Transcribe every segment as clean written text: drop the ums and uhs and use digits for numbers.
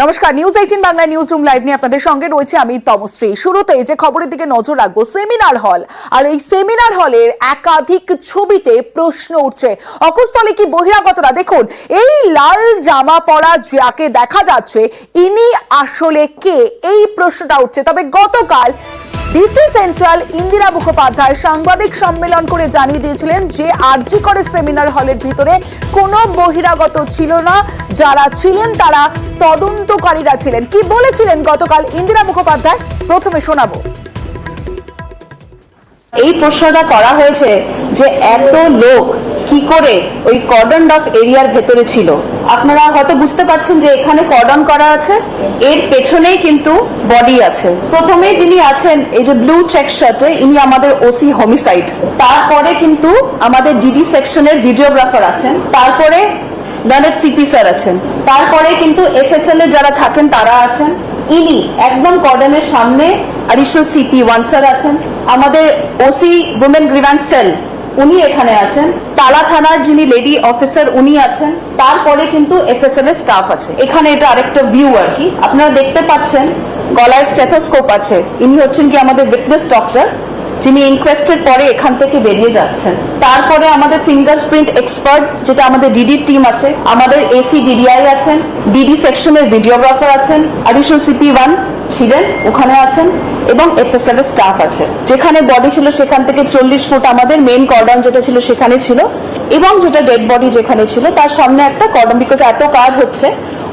নমস্কার, news 18 Bangla news room live নিয়ে আপনাদের সঙ্গে রয়েছে আমি তমশ্রী। শুরুতে যে খবরের দিকে নজর রাখবো, সেমিনার হল। আর এই সেমিনার হলের একাধিক ছবিতে প্রশ্ন উঠছে, অকুস্থলে কি বহিরাগতরা। দেখুন, এই লাল জামা পরা যাকে দেখা যাচ্ছে, ইনি আসলে কে, এই প্রশ্নটা উঠছে। তবে গতকাল ডিসি সেন্ট্রাল ইন্দিরা মুখোপাধ্যায় সাংবাদিক সম্মেলন করে জানিয়ে দিয়েছিলেন যে আরজি করে সেমিনার হলের ভিতরে কোনো বহিরাগত ছিল না, যারা ছিলেন তারা তদন্তকারীরা ছিলেন। কি বলেছিলেন গতকাল ইন্দিরা মুখোপাধ্যায়, প্রথমে শোনাবো। এই প্রশ্নটা করা হয়েছে যে এত লোক কি করে ওই কর্ডন অফ এরিয়ার ভেতরে ছিল। আপনারা হয়তো বুঝতে পারছেন যে এখানে কর্ডন করা আছে, এর পেছনেই কিন্তু বডি আছে। প্রথমে যিনি আছেন এই যে ব্লু চেক শার্টে, ইনি আমাদের ওসি হোমিসাইড। তারপরে কিন্তু আমাদের ডিডি সেকশনের ভিডিওগ্রাফার আছেন, তারপরে ললিত সিপি স্যার আছেন, তারপরে কিন্তু এফএসএল এর যারা থাকেন তারা আছেন। ইনি একদম কর্ডনের সামনে অ্যাডিশনাল সিপি 1 স্যার আছেন, আমাদের ওসি উইমেন গ্রিভান্স সেল উনি এখানে আছেন, তালা থানার যিনি লেডি অফিসার উনি আছেন, তারপরে কিন্তু এফএসএল এর স্টাফ আছে। এখানে এটা আরেকটা ভিউ আর কি, আপনারা দেখতে পাচ্ছেন গলায় স্টেথোস্কোপ আছে। ইনি হচ্ছেন কি আমাদের উইটনেস ডক্টর, যিনি ইনকোয়েস্টের পরে এখান থেকে বেরিয়ে যাচ্ছেন। তারপরে আমাদের ফিঙ্গারপ্রিন্ট এক্সপার্ট, যেটা আমাদের ডিডি টিম আছে, আমাদের এসি ডিডিআই আছেন, ডিডি সেকশনের ভিডিওগ্রাফার আছেন, অ্যাডিশনাল সিপি 1 ছিলেন ওখানে আছেন, এবং এফএসএল এর স্টাফ আছে। যেখানে বডি ছিল সেখান থেকে 40 ফুট আমাদের মেইন কর্ডন যেটা ছিল সেখানে ছিল, এবং যেটা ডেড বডি যেখানে ছিল তার সামনে একটা কর্ডন, বিকজ এত কাজ হচ্ছে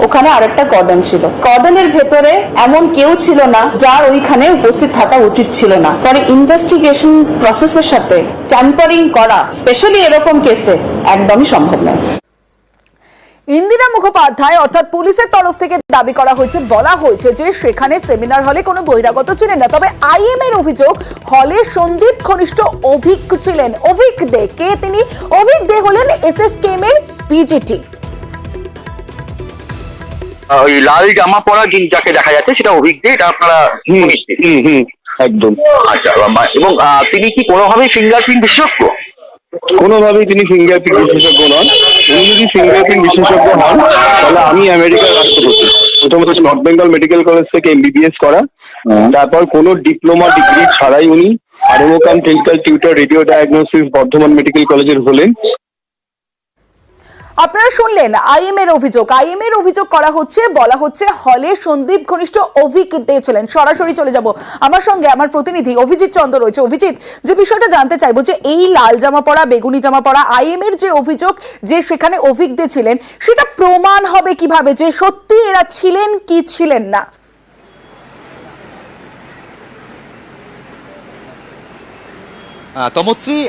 ওখানে আরেকটা কর্ডন ছিল। কর্ডনের ভেতরে এমন কেউ ছিল না যার ওইখানে উপস্থিত থাকা উচিত ছিল না। ফলে ইনভেস্টিগেশন প্রসেসের সাথে ট্যাম্পারিং করা, স্পেশালি এরকম কেসে, একদমই সম্ভব নয়। ইন্দিরা মুখোপাধ্যায় অর্থাৎ পুলিশের তরফ থেকে দাবি করা হয়েছে, বলা হয়েছে যে সেখানে সেমিনার হলে কোনো বহিরাগত ছিলেন না। তবে আইএম এর অভিযোগ, হলে সন্দীপ ঘনিষ্ঠ অভিক ছিলেন। অভিক দে কে? তিনি অভিক দে হলেন এসএসকেএম এর পিজিটি। ওই লাল জামা পরা যাকে দেখা যাচ্ছে সেটা অভিক দে, এটা আপনারা একদম। আচ্ছা, এবং তিনি কি কোনোভাবেই ফিঙ্গারপ্রিন্ট বিশেষজ্ঞ? কোনোভাবেই তিনি ফিঙ্গারপ্রিন্ট বিশেষজ্ঞ নন। উনি যদি ফিঙ্গারপ্রিন্ট বিশেষজ্ঞ হন তাহলে আমি আমেরিকার রাষ্ট্রপতি। প্রথমত নর্থ বেঙ্গল মেডিকেল কলেজ থেকে এমবিবিএস করা, তারপর কোনো ডিপ্লোমা ডিগ্রি ছাড়াই উনি আরোকাম clinical tutor radio diagnosis Bardhaman medical কলেজের হলেন। আপনারা শুনলেন আইএম এর অভিযোগ। আইএম এর অভিযোগ করা হচ্ছে, বলা হচ্ছে হলে সন্দীপ ঘনিষ্ঠ অভিক দে ছিলেন। সরাসরি চলে যাব, আমার সঙ্গে আমার প্রতিনিধি অভিজিৎ চন্দ্র রয়েছে। অভিজিৎ, যে বিষয়টা জানতে চাইবো যে এই লাল জামা পরা, বেগুনি জামা পরা আইএম এর যে অভিযোগ যে সেখানে অভিক দে ছিলেন, সেটা প্রমাণ হবে কিভাবে যে সত্যি এরা ছিলেন কি ছিলেন না? তমশ্রী,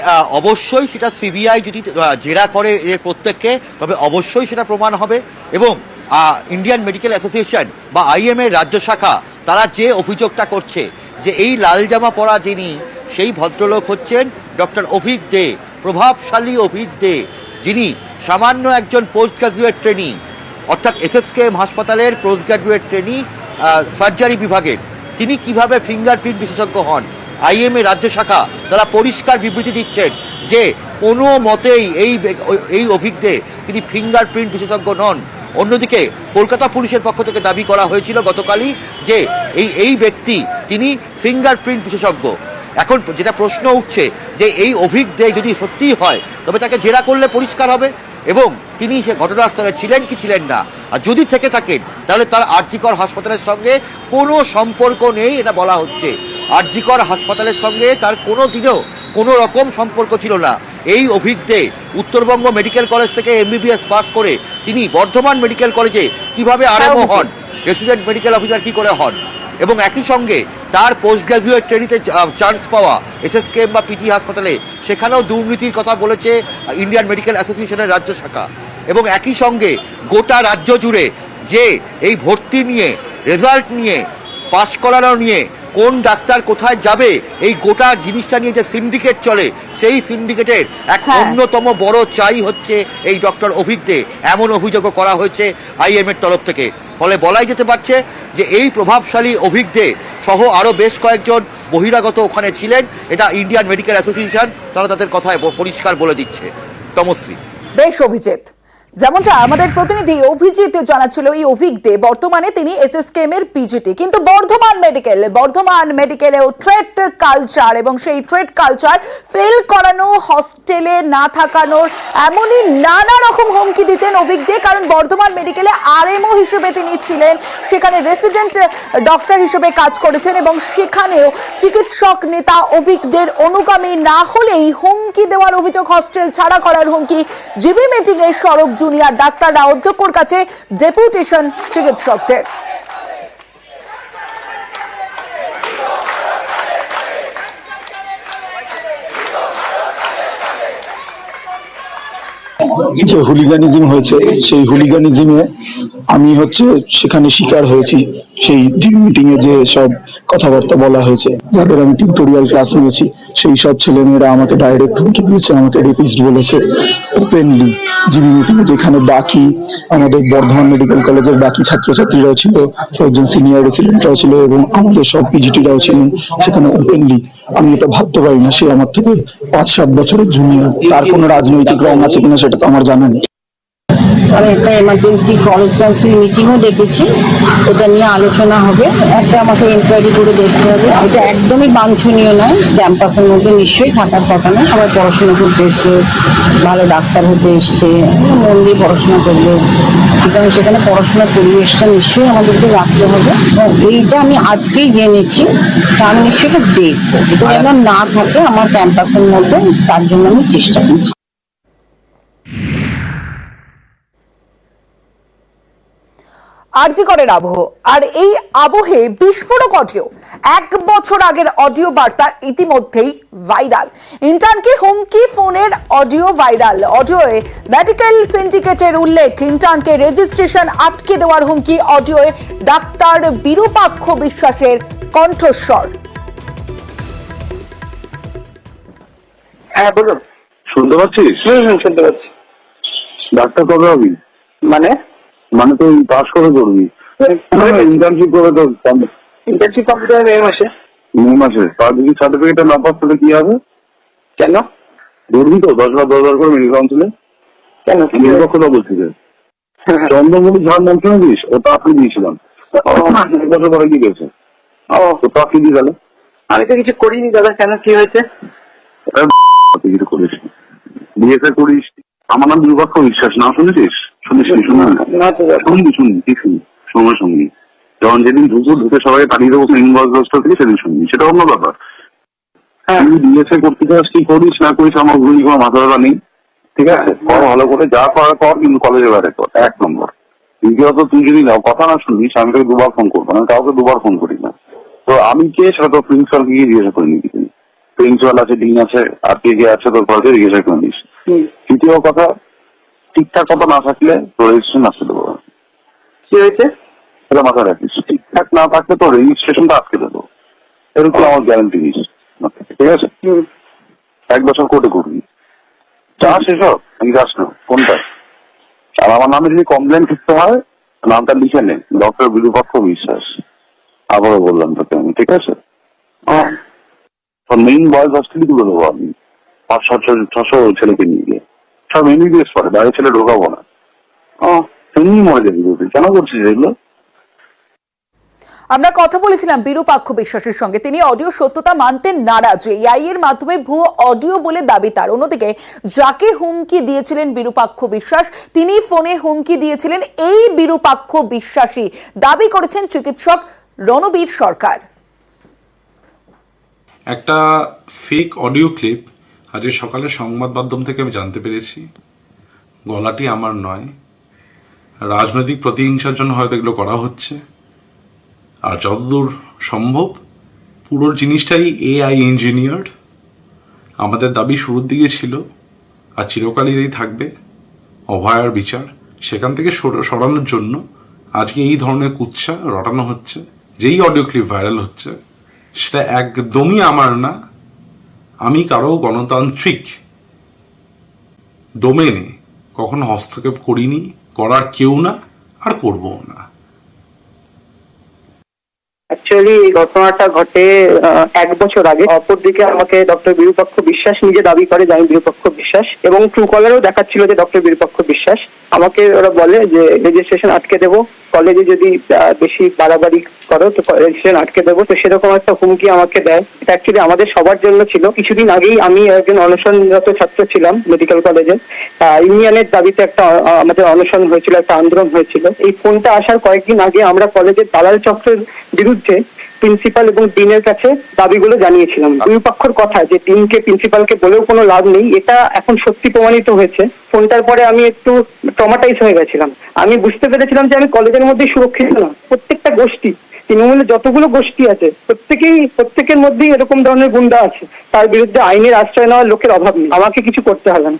অবশ্যই সেটা সিবিআই যদি জেরা করে এর প্রত্যেককে, তবে অবশ্যই সেটা প্রমাণ হবে। এবং ইন্ডিয়ান মেডিকেল অ্যাসোসিয়েশন বা আইএম এর রাজ্য শাখা তারা যে অভিযোগটা করছে যে এই লাল জামা পরা যিনি, সেই ভদ্রলোক হচ্ছেন ডক্টর অভিক দে, প্রভাবশালী অভিক দে, যিনি সামান্য একজন পোস্ট গ্রাজুয়েট ট্রেনি, অর্থাৎ এসএসকেএম হাসপাতালের পোস্ট গ্রাজুয়েট ট্রেনি সার্জারি বিভাগের। তিনি কিভাবে ফিঙ্গারপ্রিন্ট বিশেষজ্ঞ হন? আইএম এর রাজ্য শাখা তারা পরিষ্কার বিবৃতি দিচ্ছেন যে কোনো মতেই এই অভিক দে তিনি ফিঙ্গারপ্রিন্ট বিশেষজ্ঞ নন। অন্যদিকে কলকাতা পুলিশের পক্ষ থেকে দাবি করা হয়েছিল গতকালই যে এই ব্যক্তি তিনি ফিঙ্গারপ্রিন্ট বিশেষজ্ঞ। এখন যেটা প্রশ্ন উঠছে যে এই অভিক দে যদি সত্যিই হয় তবে তাকে জেরা করলে পরিষ্কার হবে এবং তিনি সে ঘটনাস্থলে ছিলেন কি ছিলেন না। আর যদি থেকে থাকেন তাহলে তার আরজি কর হাসপাতালের সঙ্গে কোনো সম্পর্ক নেই, এটা বলা হচ্ছে। আরজি কর হাসপাতালের সঙ্গে তার কোনো দিনও কোনো রকম সম্পর্ক ছিল না। এই অভিক দে উত্তরবঙ্গ মেডিকেল কলেজ থেকে এমবিবিএস পাস করে তিনি বর্ধমান মেডিকেল কলেজে কিভাবে আরএমও হন, রেসিডেন্ট মেডিকেল অফিসার কি করে হন, এবং একই সঙ্গে তার পোস্ট গ্রাজুয়েট ট্রেনিতে চান্স পাওয়া এসএসকেএম বা পিজি হাসপাতালে, সেখানেও দুর্নীতির কথা বলেছে ইন্ডিয়ান মেডিকেল অ্যাসোসিয়েশনের রাজ্য শাখা। এবং একই সঙ্গে গোটা রাজ্য জুড়ে যে এই ভর্তি নিয়ে, রেজাল্ট নিয়ে, পাস করানো নিয়ে, কোন ডাক্তার কোথায় যাবে, এই গোটা জিনিসটা নিয়ে যে সিন্ডিকেট চলে, সেই সিন্ডিকেটের এক অন্যতম বড় চাই হচ্ছে এই ডক্টর অভিক দে, এমন অভিযোগও করা হয়েছে আইএম এর তরফ থেকে। ফলে বলাই যেতে পারছে যে এই প্রভাবশালী অভিক দে সহ আরো বেশ কয়েকজন বহিরাগত ওখানে ছিলেন। এটা ইন্ডিয়ান মেডিকেল অ্যাসোসিয়েশন তারা তাদের কথায় পরিষ্কার বলে দিচ্ছে। তমশ্রী, বেশ অভিজিৎ। যেমনটা আমাদের প্রতিনিধি অভিজিৎ জানাচ্ছিল, এই অভিক দে বর্তমানে তিনি এসএসকেএম এর পিজিটি, কিন্তু বর্ধমান মেডিকেলেও ট্রেড কালচার এবং সেই ট্রেড কালচার ফেল করানো, হস্টেলে না থাকানোর এমনই নানা রকম হুমকি দিতেন অভিক দে। কারণ বর্ধমান মেডিকেলে আরএমও হিসেবে তিনি ছিলেন, সেখানে রেসিডেন্ট ডক্টর হিসেবে কাজ করেছেন এবং সেখানেও চিকিৎসক নেতা অভিক দের অনুগামী না হলেই হুমকি দেওয়ার অভিযোগ, হস্টেল ছাড়া করার হুমকি। জিবি মিটিং এ সরব জুনিয়র ডাক্তাররা অধ্যক্ষর কাছে ডেপুটেশন চিকিৎসকদের। যে হুলিগানিজম হয়েছে, সেই হুলিগানিজমে আমি সেখানে শিকার হয়েছি। সেই জিম মিটিং এ যে সব কথাবার্তা বলা হয়েছে, যাদের আমি টিউটোরিয়াল ক্লাস নিয়েছি, সেই সব ছেলেমেয়েরা আমাকে ডাইরেক্ট হুমকি দিয়েছে, আমাকে রেপিস্ট বলেছে ওপেনলি। জিবি মিটিং এ যেখানে বাকি আমাদের বর্ধমান মেডিকেল কলেজের বাকি ছাত্রছাত্রীরাও ছিল, কয়েকজন সিনিয়র রেসিডেন্টরাও ছিল এবং আমাদের সব পিজিটিরাও ছিলেন, সেখানে ওপেনলি। আমি এটা ভাবতে পারি না সে আমার থেকে 5-7 বছরের জুনিয়র। তার কোনো রাজনৈতিক রং আছে কিনা সেটা তো আমার জানা নেই। আমি একটা এমার্জেন্সি কলেজ কাউন্সিল মিটিংও ডেকেছি, এটা নিয়ে আলোচনা হবে। একটা আমাকে ইনকোয়ারি করে দেখতে হবে। এটা একদমই বাঞ্ছনীয় নয়, ক্যাম্পাসের মধ্যে নিশ্চয়ই থাকার কথা না। আবার পড়াশোনা করতে এসছে, ভালো ডাক্তার হতে এসছে, মন দিয়ে পড়াশোনা করবে, সুতরাং সেখানে পড়াশোনার পরিবেশটা নিশ্চয়ই আমাদেরকে রাখতে হবে। এইটা আমি আজকেই জেনেছি, তা আমি নিশ্চয়ই এটা দেখবো। এটা যেন না থাকে আমার ক্যাম্পাসের মধ্যে, তার জন্য আমি চেষ্টা করছি। আরজি করের আবহ, আর এই আবহে বিস্ফোরক অডিও। 1 বছর আগের অডিও বার্তা ইতিমধ্যেই ভাইরাল। ইন্টার্নকে হুমকি ফোনের অডিও ভাইরাল। অডিওয়ে মেডিকেল সিন্ডিকেটের উল্লেখ, ইন্টার্নকে রেজিস্ট্রেশন আটকে দেওয়ার হুমকি। অডিওয়ে ডাক্তার বিরূপাক্ষ বিশ্বাসের কণ্ঠস্বর। হ্যাঁ বলুন। শুনতে পাচ্ছিস? শুনতে পাচ্ছি। ডাক্তার কবে হবি? মানে তো পাস করে করবি, ইন্টার্নশিপ করে তো। ইন্টার্নশিপ কমপ্লিট হবে মে মাসে। তার যদি সার্টিফিকেট না পাস তাহলে কি হবে? কেন ধরবি তো 10,000 করে মেডিকেল কাউন্সিলে? কেন নিরপেক্ষতা বলছি যে চন্দ্রমণি ঝাড় নাম শুনেছিস? ওটা আপনি দিয়েছিলাম 1 বছর পরে কি গেছে? তো তা কি দিয়ে গেল? আমি তো কিছু করিনি দাদা। কেন কি হয়েছে? তুই কিছু করিস, বিএসএ করিস। আমার নাম বিরূপাক্ষ বিশ্বাস, নাম শুনেছিস? সময় সঙ্গী যখন যেদিন ঢুকে সবাই পাঠিয়ে দেবো থেকে, সেদিন শুনবি, সেটা অন্য ব্যাপার। তুই বিএসএ করতে চাস, কি করিস না করিস আমার ভুল কোনো মাথা ব্যথা নেই। ঠিক আছে, ভালো করে যা করার কর, কিন্তু কলেজে বেড়ে কর। 1 নম্বর। দ্বিতীয়ত, তুই যদি কথা না শুনিস, আমি তোকে 2বার ফোন করবো। আমি কাউকে 2বার ফোন করি না। তো আমি কে সেটা তো প্রিন্সিপালকে গিয়ে জিজ্ঞাসা করে নিবি। প্রিন্সিপাল আছে, ডিন আছে, আর কে আছে তোর কলেজে জিজ্ঞাসা করে নিস। তৃতীয় কথা, ঠিকঠাক কথা না থাকলে তোর রেজিস্ট্রেশন আসতে দেবো। কি হয়েছে সেটা মাথায় রাখিস। ঠিকঠাক না থাকলে তোর রেজিস্ট্রেশনটা আটকে দেবো, এরকম আমার গ্যারান্টি দিস। ঠিক আছে? 1 বছর কোর্টে করবি, চাস এসব আমি যাস না কোনটা। আর আমার নামে যদি কমপ্লেন করতে হয়, নামটা লিখে নে, ডক্টর বিরূপাক্ষ বিশ্বাস। আবারও বললাম তোকে আমি। ঠিক আছে? মেইন বয়েজ হস্টেলই তুলে দেবো আমি, 500-600 ছেলেকে নিয়ে গিয়ে। সব এমবিবিএস পড়ে, বাইরে ছেলে ঢোকাবো না। এমনি মরে যাবি। কেন করছিস এগুলো? আমরা কথা বলেছিলাম বিরূপাক্ষ বিশ্বাসের সঙ্গে, তিনি অডিও সত্যতা মানতে নারাজ। এআই এর মাধ্যমে ভুয়ো অডিও বলে দাবি তার। অন্যদিকে যাকে হুমকি দিয়েছিলেন বিরূপাক্ষ বিশ্বাস, তিনি ফোনে হুমকি দিয়েছিলেন এই বিরূপাক্ষ বিশ্বাসী, দাবি করেছেন চিকিৎসক রণবীর সরকার। একটা ফেক অডিও ক্লিপ আজকে সকালে সংবাদ মাধ্যম থেকে আমি জানতে পেরেছি। গলাটি আমার নয়, রাজনৈতিক প্রতিহিংসার জন্য হয়তো এগুলো করা হচ্ছে। আর যতদূর সম্ভব পুরো জিনিসটাই এআই ইঞ্জিনিয়ার্ড। আমাদের দাবি শুরুর দিকে ছিল আর চিরকালই থাকবে অভয়ার বিচার। সেখান থেকে সরানোর জন্য আজকে এই ধরনের কুৎসা রটানো হচ্ছে। যেই অডিও ক্লিপ ভাইরাল হচ্ছে সেটা একদমই আমার না। আমি কারো গণতান্ত্রিক ডোমেনে কখনো হস্তক্ষেপ করিনি, করার কেউ না, আর করবও না। অ্যাকচুয়ালি এই ঘটনাটা ঘটে 1 বছর আগে। অপরদিকে আমাকে ডক্টর বিরূপাক্ষ বিশ্বাস নিজে দাবি করে যে আমি বিরূপাক্ষ বিশ্বাস, এবং ট্রু কলারেও দেখাচ্ছিল যে ডক্টর বিরূপাক্ষ বিশ্বাস। আমাকে ওরা বলে যে রেজিস্ট্রেশন আটকে দেবো, কলেজে যদি বেশি বাড়াবাড়ি করো তো রেজিস্ট্রেশন আটকে দেবো। তো সেরকম একটা হুমকি আমাকে দেয়। এটা অ্যাকচুয়ালি আমাদের সবার জন্য ছিল। কিছুদিন আগেই আমি একজন অনশনরত ছাত্র ছিলাম মেডিকেল কলেজে, ইউনিয়নের দাবিতে একটা আমাদের অনশন হয়েছিল, একটা আন্দোলন হয়েছিল। এই ফোনটা আসার কয়েকদিন আগে আমরা কলেজের দালাল চক্রের বিরুদ্ধে প্রিন্সিপাল এবং ডিনের কাছে দাবিগুলো জানিয়েছিলাম। দুই পক্ষের কথা যে ডিনকে প্রিন্সিপালকে বলেও কোনো লাভ নেই, এটা এখন সত্যি প্রমাণিত হয়েছে। ফোনটার পরে আমি একটু ট্রমাটাইজ হয়ে গেছিলাম। আমি বুঝতে পেরেছিলাম যে আমি কলেজের মধ্যে সুরক্ষিত না। প্রত্যেকটা গোষ্ঠী, তৃণমূলের যতগুলো গোষ্ঠী আছে প্রত্যেকের মধ্যেই এরকম ধরনের গুন্ডা আছে। তার বিরুদ্ধে আইনের আশ্রয় নেওয়ার লোকের অভাব নেই। আমাকে কিছু করতে হবে না।